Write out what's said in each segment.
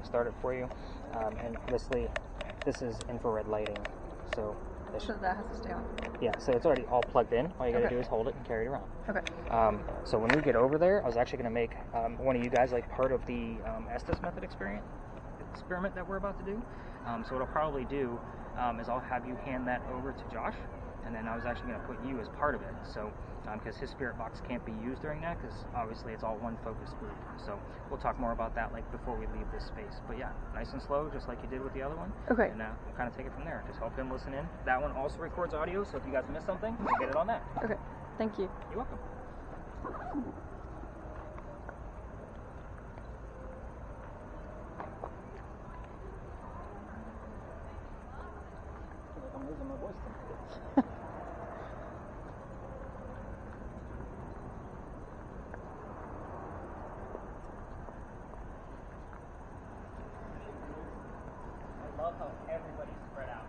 start it for you. And obviously, this is infrared lighting, so that has to stay on. Yeah, so it's already all plugged in. All you got to do is hold it and carry it around. Okay. So when we get over there, I was actually going to make one of you guys like part of the Estes method experiment that we're about to do. So what I'll probably do is I'll have you hand that over to Josh, and then I was actually going to put you as part of it. So because his spirit box can't be used during that, because obviously it's all one focus group. So we'll talk more about that like before we leave this space. But yeah, nice and slow, just like you did with the other one. Okay. And we'll kind of take it from there. Just help him listen in. That one also records audio, so if you guys miss something, we'll get it on that. Okay. Thank you. You're welcome. I'm losing my voice tonight. I love how everybody's spread out.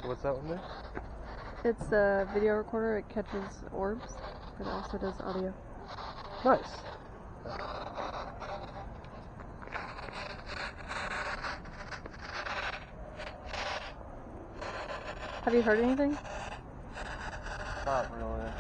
What's that one there? It's a video recorder. It catches orbs, but it also does audio. Nice. Have you heard anything? Not really.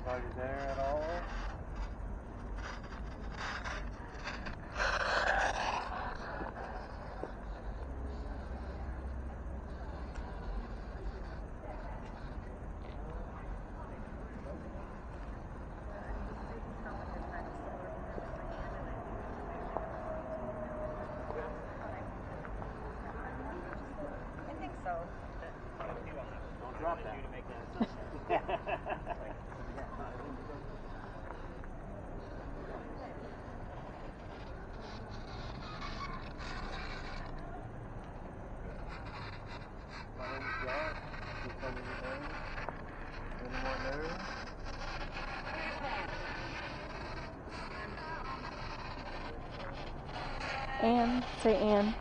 Anybody there at all? I think so. Don't drop that. My name's Josh. Just tell me your name. Anyone there? Anne. Say Anne.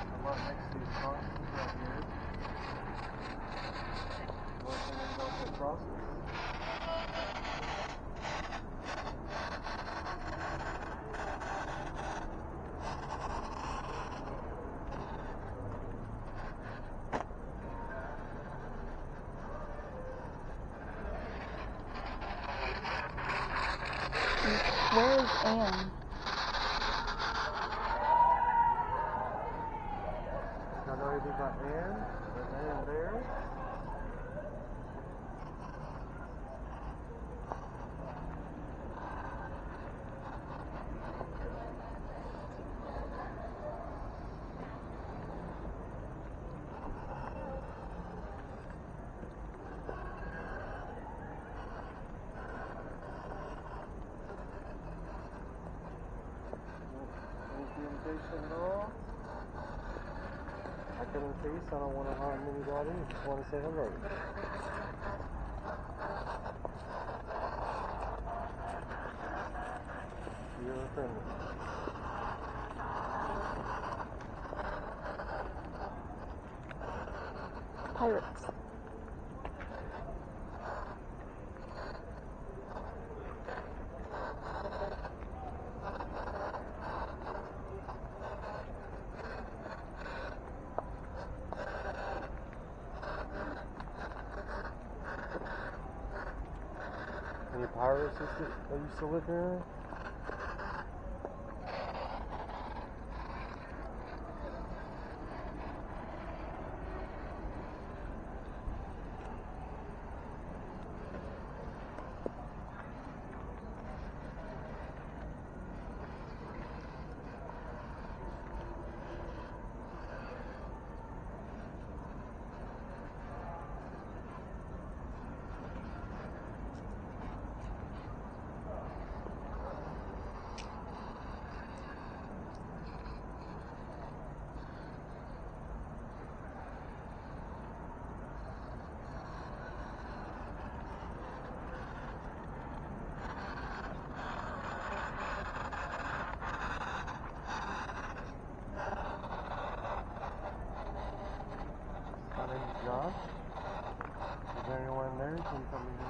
I'm right next to these crosses right here. You want to say anything about the crosses? Where is Anne? Y'all know anything about Anne? There's Anne there. Any communication at all? I couldn't see, so I don't want to harm anybody. I just want to say hello. You're friendly. Pirates. Any pirates that used to live here? My name is Josh. Is there anyone there? Can you come in here?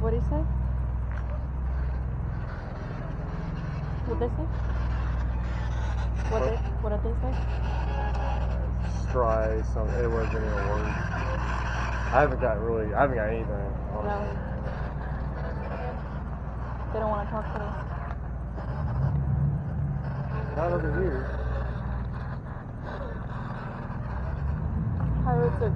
What did he say? What did they say? What did they say? Try some. It wasn't even a word. I haven't got anything. No. They don't want to talk to us. Not over here. Pirates are...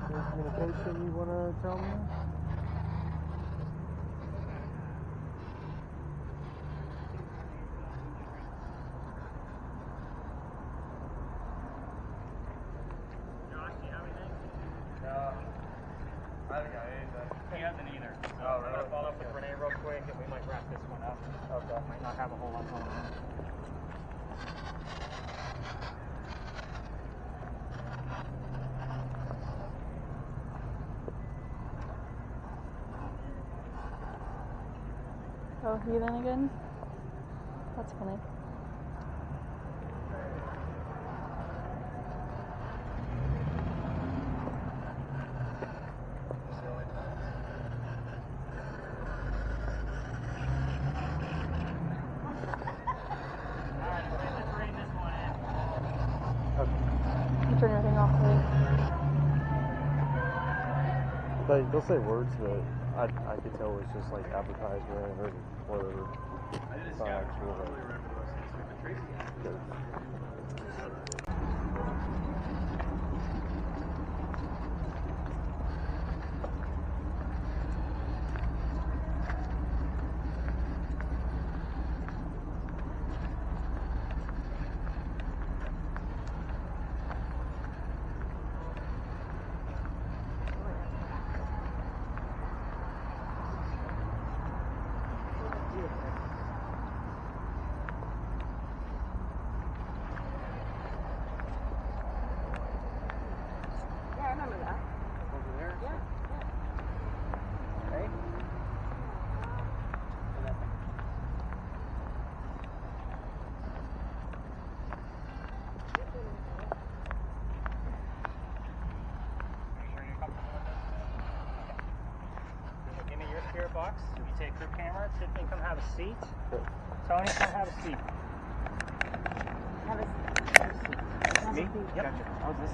Any communication you want to tell me? He hasn't either. So Oh, I'm really? gonna follow up with Renee real quick, and we might wrap this one up. Okay. Might not have a whole lot going on. Oh, heathen again? That's funny. You turn everything off, right? They'll say words, but I could tell it's just like advertisement or whatever. It's not actual. Box. You take your camera. Tiffany, come have a seat. Tony, come have a seat. Have a seat. Me? Yep. Gotcha. How's this?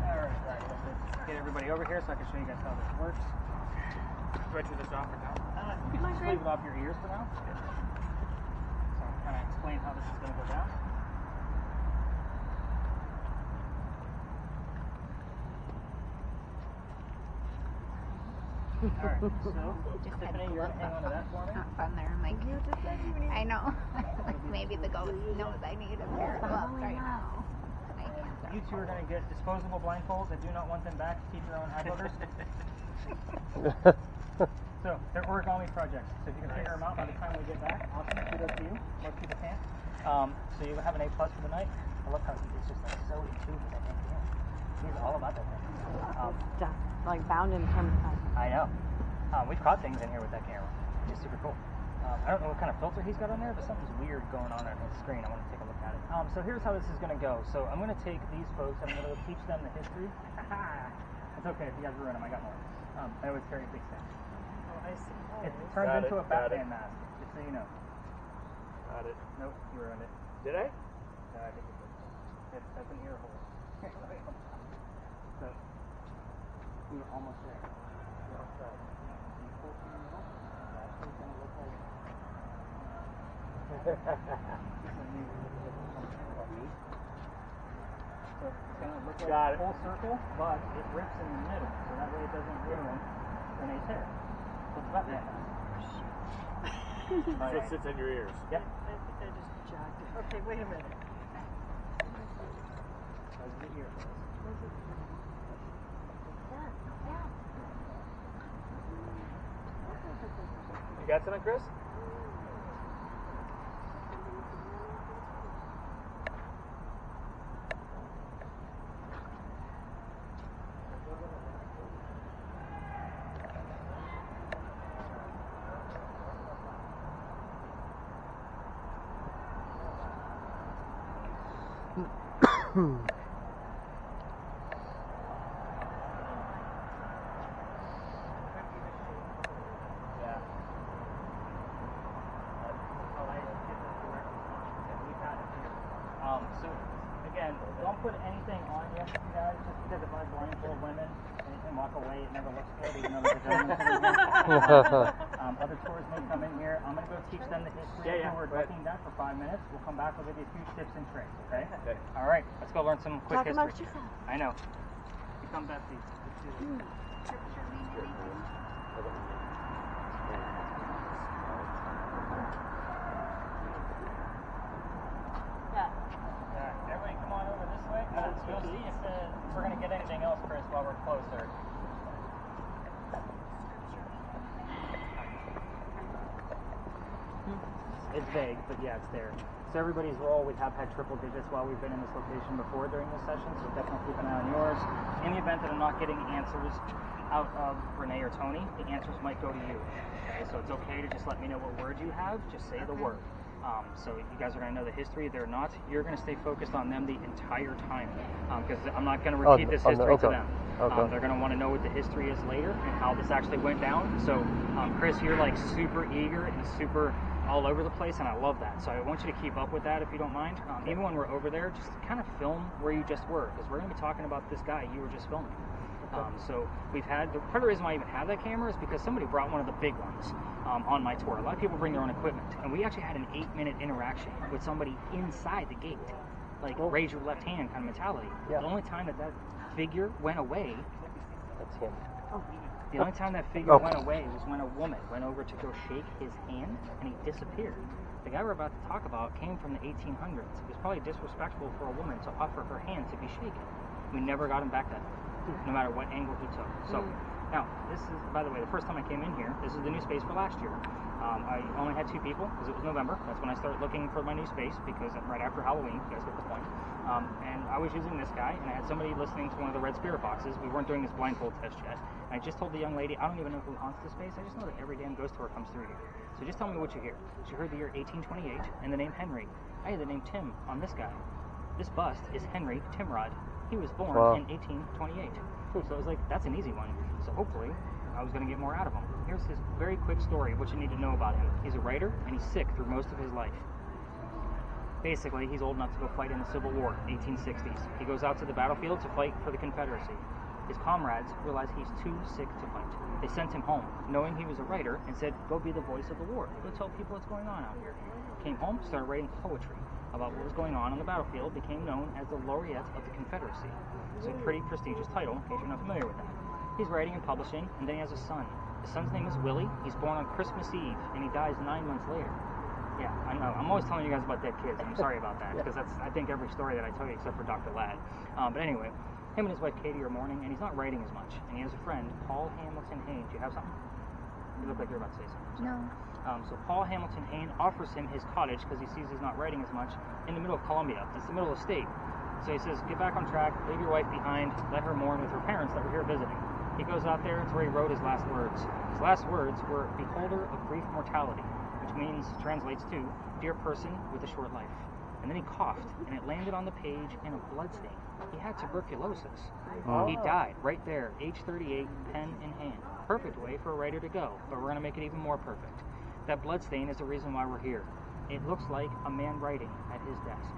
Alright, right. Let's get everybody over here so I can show you guys how this works. Do I turn this off or no? You can just leave it off your ears for now. So I'll kind of explain how this is going to go down. Alright, so Tiffany, you're going to hang on to that for me. Up on there, I'm like, I know. Like maybe the ghost knows I need a pair of gloves right now. You two are going to get disposable blindfolds. I do not want them back to keep your own eye boogers. So, they're origami projects. So if you can figure them out by the time we get back, awesome. Kudos to you. Most people can't. So you have an A+ for the night. I love how he's just like so in tune with that engineer. He's all about that thing. Just like bound in terms of. I know. We've caught things in here with that camera. It's super cool. I don't know what kind of filter he's got on there, but something's weird going on his screen. I want to take a look at it. So here's how this is going to go. So I'm going to take these folks and I'm going to teach them the history. It's okay if you guys ruin them. I got more. I always carry a big stack. Oh, I see. It turns into a Batman mask, just so you know. Got it. Nope, you ruined it. Did I? No, I think you did. That's an ear hole. So, we were almost there. We're outside. You pull from the middle, it's actually going to look like... So it's going to look like a full circle, but it rips in the middle, so that way it doesn't ruin Renee's hair. What's that man? So it sits in your ears. Yep. I think I just jogged it. Okay, wait a minute. That's the ear. You got something, Chris? So again, don't put anything on you guys, just because if I blindfold women and walk away, it never looks good, even though there's a gentleman sitting here. Other tours may come in here. I'm going to go teach them the history of who we're looking at for 5 minutes. We'll come back with a few tips and tricks, okay? Okay. All right, let's go learn some quick Talk history. amongst yourselves. I know. Become besties. Let's do this. Everybody come on over this way. You'll see if we're going to get anything else, Chris, while we're closer. vague, but yeah, it's there. So everybody's role, we have had triple digits while we've been in this location before during this session, so definitely keep an eye on yours. In the event that I'm not getting answers out of Renee or Tony, the answers might go to you. Okay, so it's okay to just let me know what word you have, just say the word. So you guys are going to know the history. They're not. You're going to stay focused on them the entire time, because I'm not going to repeat this history to them. Okay. They're going to want to know what the history is later and how this actually went down. So Chris, you're like super eager and super all over the place, and I love that. So I want you to keep up with that if you don't mind. Even when we're over there, just kind of film where you just were, because we're going to be talking about this guy you were just filming. So we've had, part of the reason why I even have that camera is because somebody brought one of the big ones on my tour. A lot of people bring their own equipment, and we actually had an 8-minute interaction with somebody inside the gate, like raise your left hand kind of mentality. Yeah. The only time that figure went away, That's him. the only time that figure went away was when a woman went over to go shake his hand, and he disappeared. The guy we're about to talk about came from the 1800s. It was probably disrespectful for a woman to offer her hand to be shaken. We never got him back that night, no matter what angle he took. So now, this is, by the way, the first time I came in here, this is the new space for last year. I only had 2 people because it was November. That's when I started looking for my new space, because right after Halloween, you guys get the point. And I was using this guy, and I had somebody listening to one of the red spirit boxes. We weren't doing this blindfold test yet. And I just told the young lady, I don't even know who haunts this space. I just know that every damn ghost tour comes through here. So just tell me what you hear. She heard the year 1828 and the name Henry. I had the name Tim on this guy. This bust is Henry Timrod. He was born in 1828. So it was like, that's an easy one. So hopefully, I was going to get more out of him. Here's his very quick story of what you need to know about him. He's a writer, and he's sick through most of his life. Basically, he's old enough to go fight in the Civil War, 1860s. He goes out to the battlefield to fight for the Confederacy. His comrades realize he's too sick to fight. They sent him home, knowing he was a writer, and said, go be the voice of the war. Go tell people what's going on out here. Came home, started writing poetry about what was going on the battlefield, became known as the Laureate of the Confederacy. It's a pretty prestigious title, in case you're not familiar with that. He's writing and publishing, and then he has a son. His son's name is Willie. He's born on Christmas Eve, and he dies 9 months later. Yeah, I know. I'm always telling you guys about dead kids, and I'm sorry about that, because that's, I think, every story that I tell you except for Dr. Ladd. But anyway, him and his wife Katie are mourning, and he's not writing as much. And he has a friend, Paul Hamilton Hayne. Do you have something? You look like you're about to say something. No. So Paul Hamilton Hayne offers him his cottage because he sees he's not writing as much in the middle of Columbia. It's the middle of the state. So he says, get back on track, leave your wife behind, let her mourn with her parents that were here visiting. He goes out there, it's where he wrote his last words. His last words were, beholder of brief mortality, which means, translates to, dear person with a short life. And then he coughed, and it landed on the page in a bloodstain. He had tuberculosis. He died right there, age 38, pen in hand. Perfect way for a writer to go, but we're going to make it even more perfect. That bloodstain is the reason why we're here. It looks like a man writing at his desk.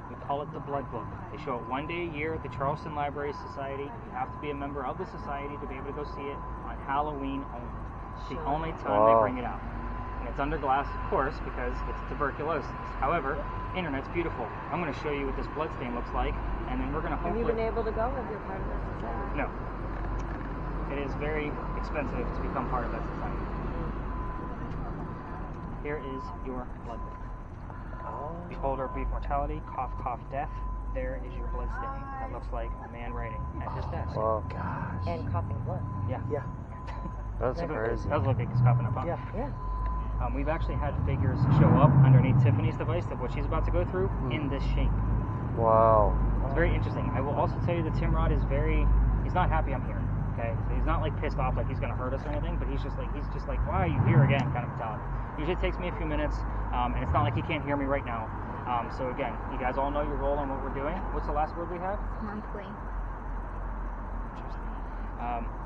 We call it the Blood Book. They show it 1 day a year at the Charleston Library Society. You have to be a member of the society to be able to go see it on Halloween only. It's the only time they bring it out. And it's under glass, of course, because it's tuberculosis. However, internet's beautiful. I'm going to show you what this bloodstain looks like, and then we're going to hopefully... Have you been able to go if you're part of the society? No. It is very expensive to become part of that society. Here is your blood book. Beholder of brief mortality, cough, cough, death. There is your blood stain. That looks like a man writing at his desk. Oh gosh. And coughing blood. Yeah. Yeah. That's crazy. That look like he's coughing up, huh? Yeah. We've actually had figures show up underneath Tiffany's device of what she's about to go through in this shape. Wow. It's very interesting. I will also tell you that Timrod is he's not happy I'm here. Okay? So he's not like pissed off like he's gonna hurt us or anything, but he's just like, why are you here again kind of mentality. Usually it takes me a few minutes, and it's not like he can't hear me right now. So again, you guys all know your role and what we're doing. What's the last word we have? Monthly.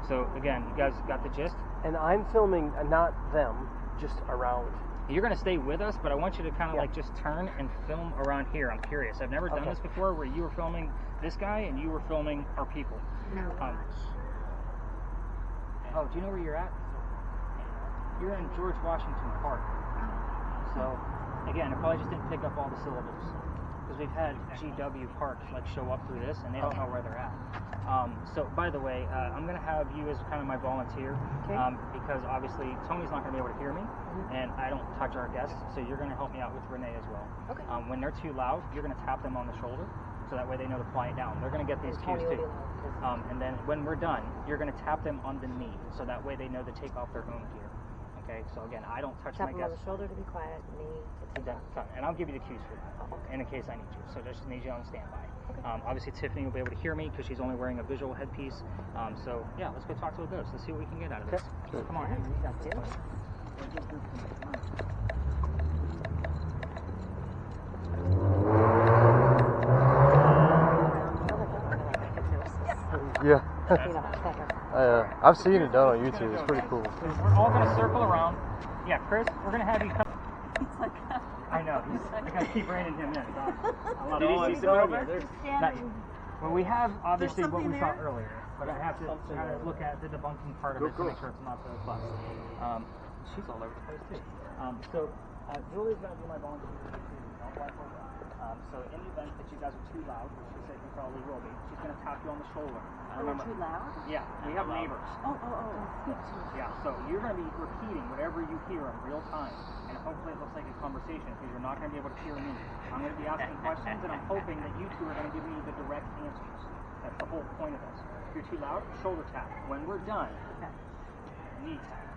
So again, you guys got the gist. And I'm filming not them, just around. You're going to stay with us, but I want you to kind of like just turn and film around here. I'm curious. I've never done this before where you were filming this guy and you were filming our people. No. Oh, do you know where you're at? You're in George Washington Park. So, again, it probably just didn't pick up all the syllables. Because we've had GW Parks like show up through this and they don't know where they're at. So, by the way, I'm going to have you as kind of my volunteer because obviously Tony's not going to be able to hear me and I don't touch our guests, so you're going to help me out with Renee as well. Okay. When they're too loud, you're going to tap them on the shoulder so that way they know to quiet down. They're going to get these cues too. And then when we're done, you're going to tap them on the knee so that way they know to take off their own gear. Okay, so again, I don't touch Tap my him on guests. the shoulder to be quiet, knee to Done. And I'll give you the cues for that in case I need you. So just need you on standby. Okay. Obviously, Tiffany will be able to hear me because she's only wearing a visual headpiece. So yeah, let's go talk to a ghost. Let's see what we can get out of this. Come on, Henry, you got this. Yeah. You know, I've seen it done on YouTube. It's pretty cool. We're all going to circle around. Yeah, Chris, we're going to have you come. I know. I got to keep reining him in. I love Did he see someone over there? Not yet. Well, we have obviously what we saw earlier, but I have to kind of look at the debunking part of it to make sure it's not so bust. She's all over the place too. So Julie's going to be my volunteer too. So in the event that you guys are too loud, which she said you probably will be, she's going to tap you on the shoulder. Remember, too loud? yeah, we have neighbors. Oh. Speak to me. Yeah, so you're going to be repeating whatever you hear in real time, and hopefully it looks like a conversation because you're not going to be able to hear me. I'm going to be asking questions, and I'm hoping that you two are going to give me the direct answers. That's the whole point of this. If you're too loud, shoulder tap. When we're done, knee tap.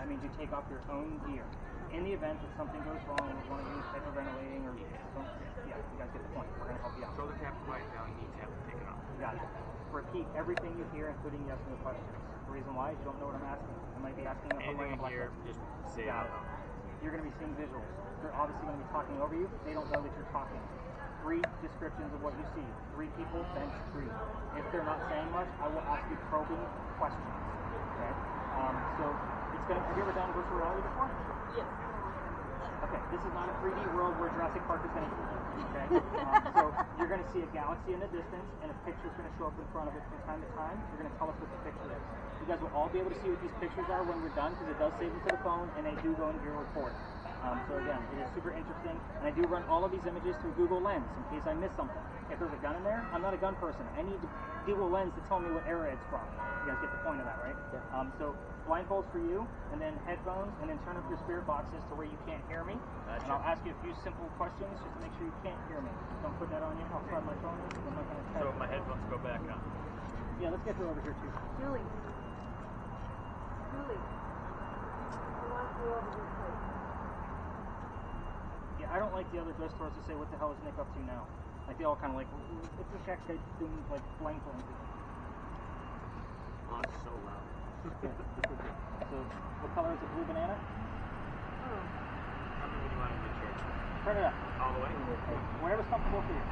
That means you take off your own gear. In the event that something goes wrong with one of you hyperventilating or yeah, you guys get the point. We're going to help you out. Shoulder tap, quiet down, knee tap, take it off. Got it. Repeat everything you hear, including yes and no questions. The reason why is you don't know what I'm asking. I might be asking a Anything you hear, just say it out loud. You're going to be seeing visuals. They're obviously going to be talking over you. They don't know that you're talking. 3 descriptions of what you see. 3 people, bench, tree. If they're not saying much, I will ask you probing questions. Okay? So it's going to. Have you ever done virtual reality before? Yes. Okay, this is not a 3D world where Jurassic Park is going to eat you, okay? So you're going to see a galaxy in the distance, and a picture is going to show up in front of it from time to time. You're going to tell us what the picture is. You guys will all be able to see what these pictures are when we're done, because it does save them to the phone, and they do go into your report. So again, it is super interesting, and I do run all of these images through Google Lens in case I miss something. If there's a gun in there, I'm not a gun person. I need Google Lens to tell me what era it's from. You guys get the point of that, right? Yeah. So blindfolds for you, and then headphones, and then turn up your spirit boxes to where you can't hear me. And I'll ask you a few simple questions just to make sure you can't hear me. Don't put that on you. I'll slide my phone in. I'm not going to So my headphones go back on. Yeah, let's get her over here too. Julie. I want you over here, please. Yeah, I don't like the other ghost stories to say, what the hell is Nick up to now? Like, they all kind of like, what's this guy doing, like, blindfolding people? Oh, it's so loud. So, what color is a blue banana? Tell me when you want to make sure. Turn it up. All the way? Wherever's comfortable for you.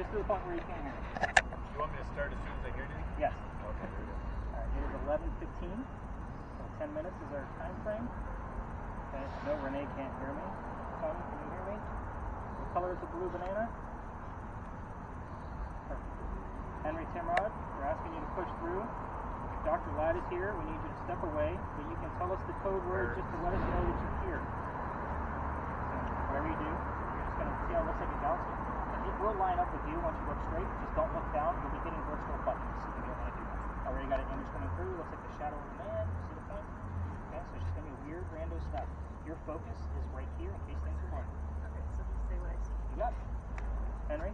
Just to the point where you can't hear it. You want me to start as soon as I hear anything? Yes. Okay, here we go. Alright, it is 11:15. So 10 minutes is our time frame. Okay, no, Renee can't hear me. Tony, can you hear me? What color is the blue banana? Perfect. Henry Timrod, we're asking you to push through. Dr. Ladd is here. We need you to step away, but you can tell us the code word just to let us know that you're here. So, whatever you do, you're just going to see how it looks like a galaxy. It will line up with you once you look straight. Just don't look down. You'll be hitting virtual buttons if you don't want to do that. Already got an image coming through. Looks like the shadow of a man. See the point? Okay, so it's just going to be weird, rando stuff. Your focus is right here in case things are hard. Okay, so just say what I see. You got it. Henry,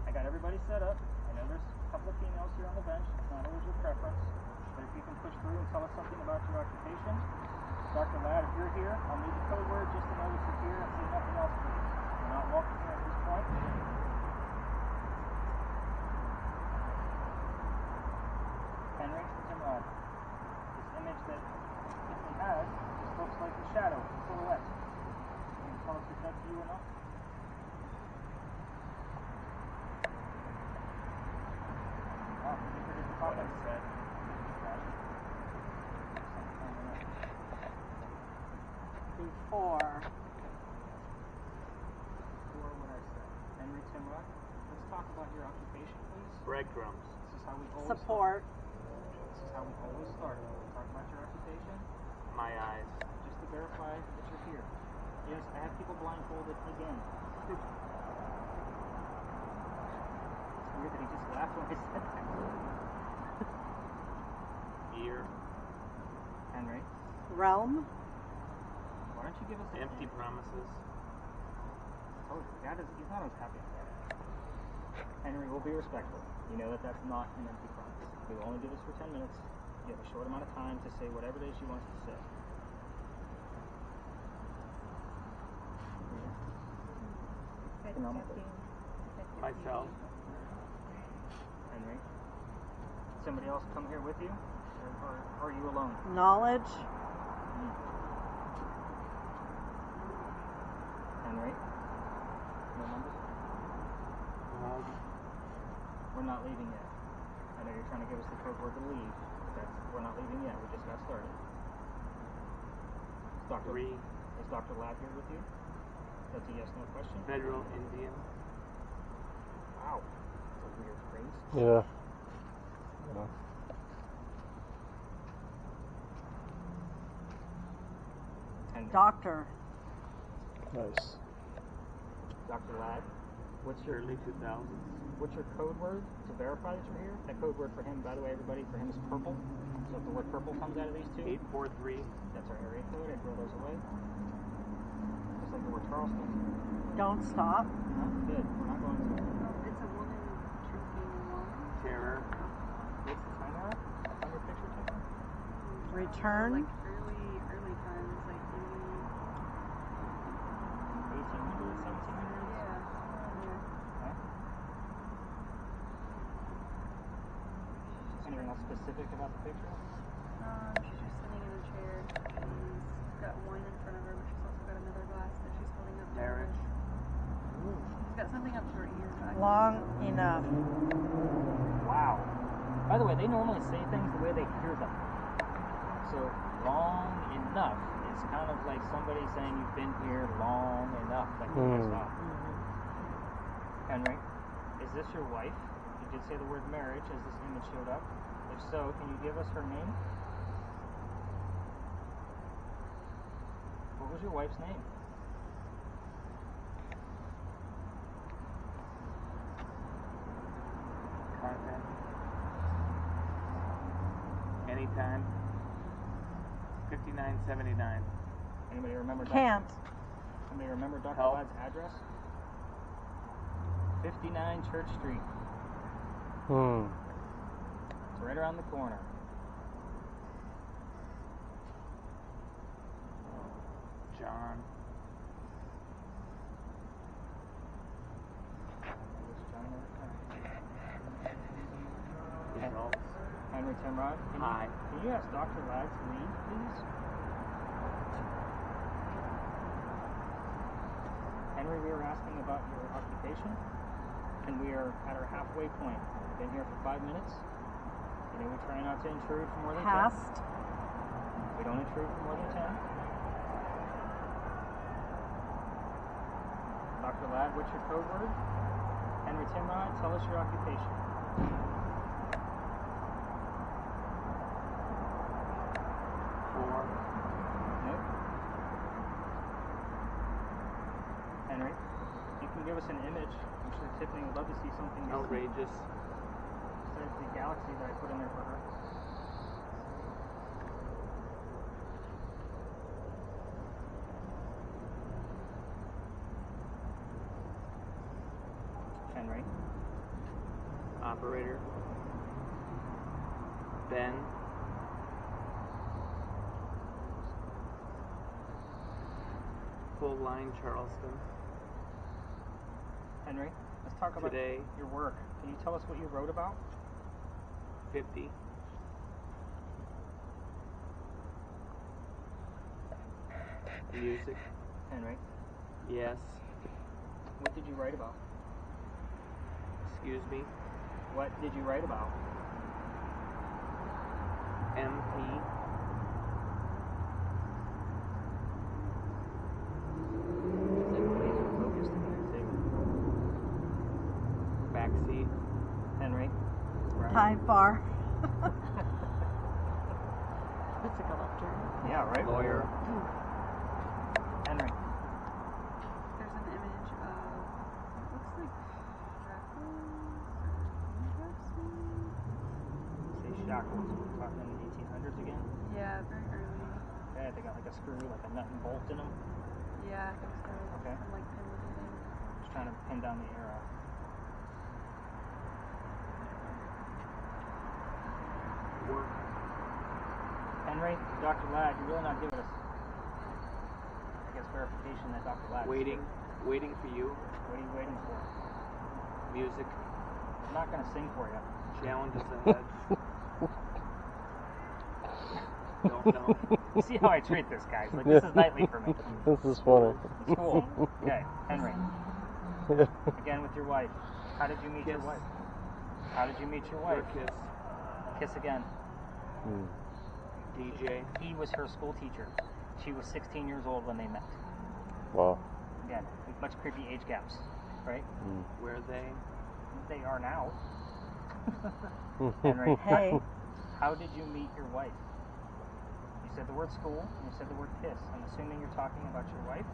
I got everybody set up. I know there's a couple of females here on the bench. It's not always your preference. But if you can push through and tell us something about your occupation. Dr. Ladd, if you're here, I'll need the code word just to know that you're here and say nothing else, please. You're not welcome here at this point. Henry, Timrod, this image that Tiffany has just looks like a shadow, a silhouette. Can you tell us if that's you or not? Wow, can you forget the topic? Before. Or what I said. Henry Timrod, let's talk about your occupation, please. Breadcrumbs. This is how we always Support. This is how we always start. Talk about your occupation, My eyes. just to verify that you're here. Yes, I have people blindfolded again. It's weird that he just laughed when I said that. Ear. Henry, Realm. why don't you give us a Empty promises. Oh, God is, he's not as happy as that. Henry, we'll be respectful. You know that that's not an empty promise. We will only do this for 10 minutes. You have a short amount of time to say whatever it is you want to say. Myself. Henry. Somebody else come here with you? Or are you alone? Knowledge. Henry? No numbers? We're not leaving yet. I know you're trying to give us the code word to leave. We're not leaving yet. We just got started. Is Dr. Ladd here with you? That's a yes/no question. Federal Indian. Wow. That's a weird phrase. Yeah. Henry. Doctor. Nice. Dr. Ladd, what's your Early 2000s. What's your code word to verify that you're here? That code word for him, by the way, everybody, for him is purple. So if the word purple comes out of these two, 843. that's our area code. I throw those away. Just like the word Charleston. Don't stop. No, good. We're not going to. It's a woman drinking wine. Terror. What's the time hour on your picture taken? Return. Like early times, like maybe 1800s, 1700s? yeah. Okay. Anything else specific about the picture? She's just sitting in a chair. She's got wine in front of her, but she's also got another glass that she's holding up to her. Marriage. She's got something up to her ear. But I can't Long tell. enough. Wow. By the way, they normally say things the way they hear them. So, long enough is kind of like somebody saying you've been here long enough, like you just stop. Henry, is this your wife? You did say the word marriage as this image showed up. If so, can you give us her name? What was your wife's name? Contact. Anytime. 5979. Anybody remember? Can't. Somebody remember Dr. Help. Ladd's address? 59 Church Street. It's right around the corner. John. Results. Henry Timrod. Hi. Can you ask Dr. Ladd to leave, please? Henry, we were asking about your occupation, and we are at our halfway point. We've been here for 5 minutes. You know, we try not to intrude for more than 10. Past. We don't intrude for more than 10. Dr. Ladd, what's your code word? Henry Timrod, tell us your occupation. Nope. Henry, you can give us an image. I'm sure Tiffany would love to see something. Outrageous. Besides the galaxy that I put in there for her. Henry. Operator. Ben. Full line Charleston. Henry, let's talk about Today. your work. Can you tell us what you wrote about? 50. Music. Henry, Yes. what did you write about? Excuse me. What did you write about? MP. Laser focused in there too. Backseat. Henry. Right. Time bar. It's like a left turn. Yeah, right. Lawyer. Henry. There's an image of what looks like shackles or Say shackles. We're talking 1800s again. yeah, very early. Okay, they got like a screw, like a nut and bolt in them. Yeah, I think so. Okay. Some like pin thing. Just trying to pin down the era. Work. Henry, Dr. Ladd, you're really not giving us, I guess, verification that Dr. Ladd. Waiting for you. What are you waiting for? Music. I'm not gonna sing for you. Challenges ahead. Don't know. You see how I treat this, guys? Like, this is nightly for me. This is funny. It's cool. Okay, Henry. Again with your wife. How did you meet your Kiss. wife? How did you meet your wife? Your kiss. Kiss again. DJ. He was her school teacher. She was 16 years old when they met. Wow. Again, much creepy age gaps, right? Where they? They are now. Henry, Hey. how did you meet your wife? You said the word school, and you said the word kiss. I'm assuming you're talking about your wife.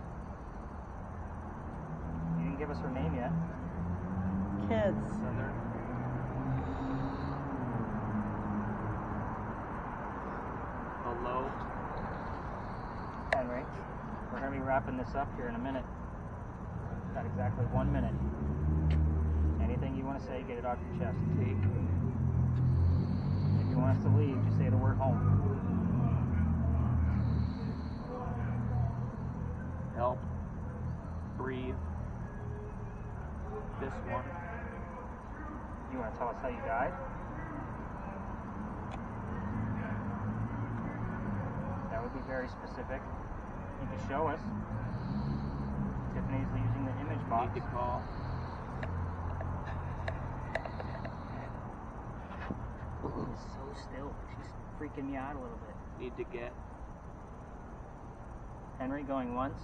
You didn't give us her name yet. Kids. Southern. Hello. Henry, we're going to be wrapping this up here in a minute. Got exactly 1 minute. Anything you want to say, get it off your chest. Take. If you want us to leave, just say the word home. Help. Breathe. This one. You want to tell us how you died? That would be very specific. You can show us. Tiffany's using the image box. Need to call. She's so still. She's freaking me out a little bit. Need to get. Henry going once.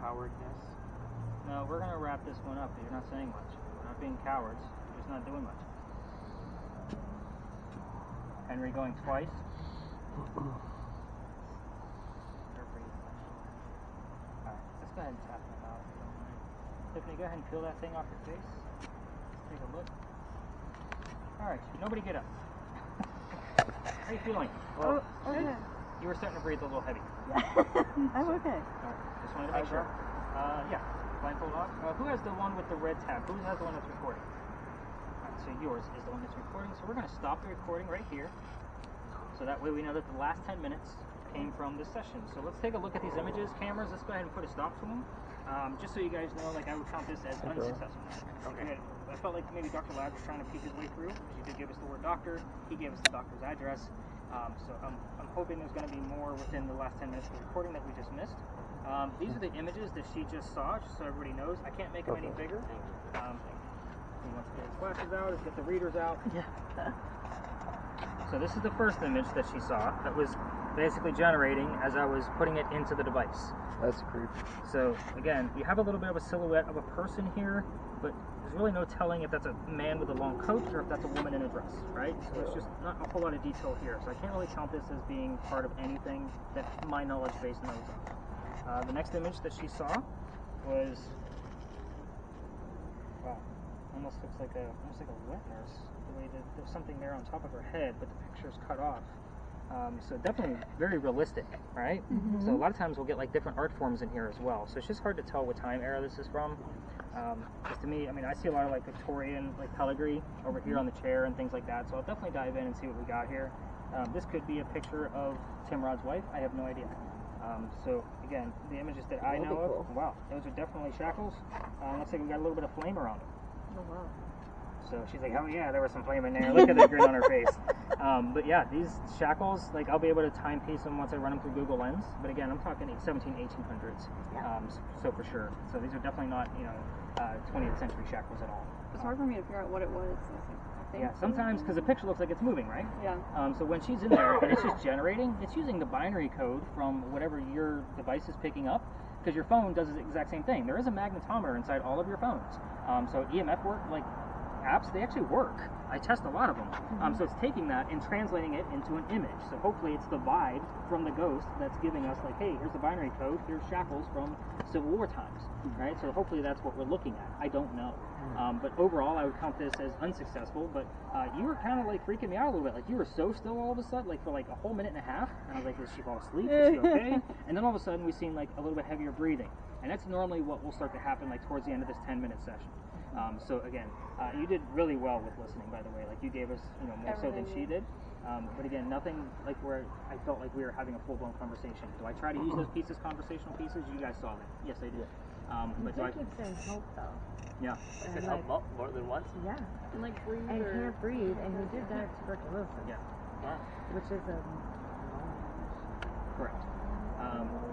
Cowardness. No, we're going to wrap this one up. You're not saying much. We're not being cowards. We're just not doing much. Henry going twice. Alright, let's go ahead and tap him out. Tiffany, go ahead and peel that thing off your face. Let's take a look. Alright, nobody get up. How are you feeling? Oh, okay. You were starting to breathe a little heavy. I'm okay. Alright, just wanted to make sure. Yeah, blindfold off. Who has the one with the red tab? Who has the one that's recording? Alright, so yours is the one that's recording. So we're going to stop the recording right here. So that way we know that the last 10 minutes came from this session. So let's take a look at these images. Cameras, let's go ahead and put a stop to them. Just so you guys know, like, I would count this as unsuccessful. Okay. I felt like maybe Dr. Ladd was trying to peek his way through. She did give us the word doctor. He gave us the doctor's address. So I'm hoping there's going to be more within the last 10 minutes of the recording that we just missed. These are the images that she just saw, just so everybody knows. I can't make them any bigger. He wants to get his glasses out, let's get the readers out. Yeah. So this is the first image that she saw that was basically generating as I was putting it into the device. That's creepy. So again, you have a little bit of a silhouette of a person here, but there's really no telling if that's a man with a long coat or if that's a woman in a dress, right? So there's just not a whole lot of detail here. So I can't really count this as being part of anything that my knowledge base knows of. The next image that she saw was, wow, almost looks like a wet nurse. The way that there's something there on top of her head, but the picture's cut off. So definitely very realistic, right? Mm-hmm. So a lot of times we'll get like different art forms in here as well. So it's just hard to tell what time era this is from. Because to me, I mean, I see a lot of like Victorian, like filigree over here on the chair and things like that. So I'll definitely dive in and see what we got here. This could be a picture of Tim Rod's wife. I have no idea. So again, the images that I know of, wow, those are definitely shackles. Looks like we got a little bit of flame around them. Oh, wow. So she's like, oh yeah, there was some flame in there. Look at the grin on her face. But yeah, these shackles, like I'll be able to timepiece them once I run them through Google Lens. But again, I'm talking 1800s. So for sure. So these are definitely not, 20th century shackles at all. It's hard for me to figure out what it was. Yeah, sometimes because the picture looks like it's moving, right? Yeah. So when she's in there and it's just generating, it's using the binary code from whatever your device is picking up. Because your phone does the exact same thing. There is a magnetometer inside all of your phones. So EMF work, like apps, they actually work. I test a lot of them. So it's taking that and translating it into an image. So hopefully it's the vibe from the ghost that's giving us like, hey, here's the binary code, here's shackles from Civil War times, right? So hopefully that's what we're looking at. I don't know. But overall, I would count this as unsuccessful. But you were kind of like freaking me out a little bit. Like you were so still all of a sudden, like for like a whole minute and a half. And I was like, did she fall asleep? Is she okay? And then all of a sudden we seen like a little bit heavier breathing. And that's normally what will start to happen like towards the end of this 10-minute session. So again, you did really well with listening, by the way. Like you gave us, more so than she did. But again, nothing like where I felt like we were having a full-blown conversation. Do I try to use those pieces, conversational pieces? You guys saw that. Yes, I did. But do I keep saying help though. Yeah. I said help up more than once. Yeah. And like breathe. And can't breathe, and he did die of tuberculosis. Yeah. Which is a. Correct.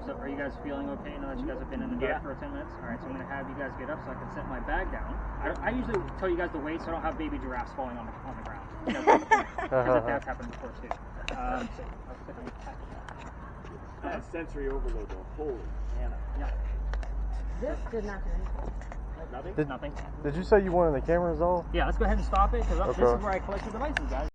So are you guys feeling okay now that you guys have been in the dark for 10 minutes? All right, so I'm going to have you guys get up so I can set my bag down. I usually tell you guys to wait so I don't have baby giraffes falling on the ground. Because that's happened before too. So I'll set my pack down. That's sensory overload though. Holy Hannah. Yeah. This did not do anything. Nothing? Nothing. Did you say you wanted the cameras off? Yeah, let's go ahead and stop it because this Okay. is where I collect the devices, guys.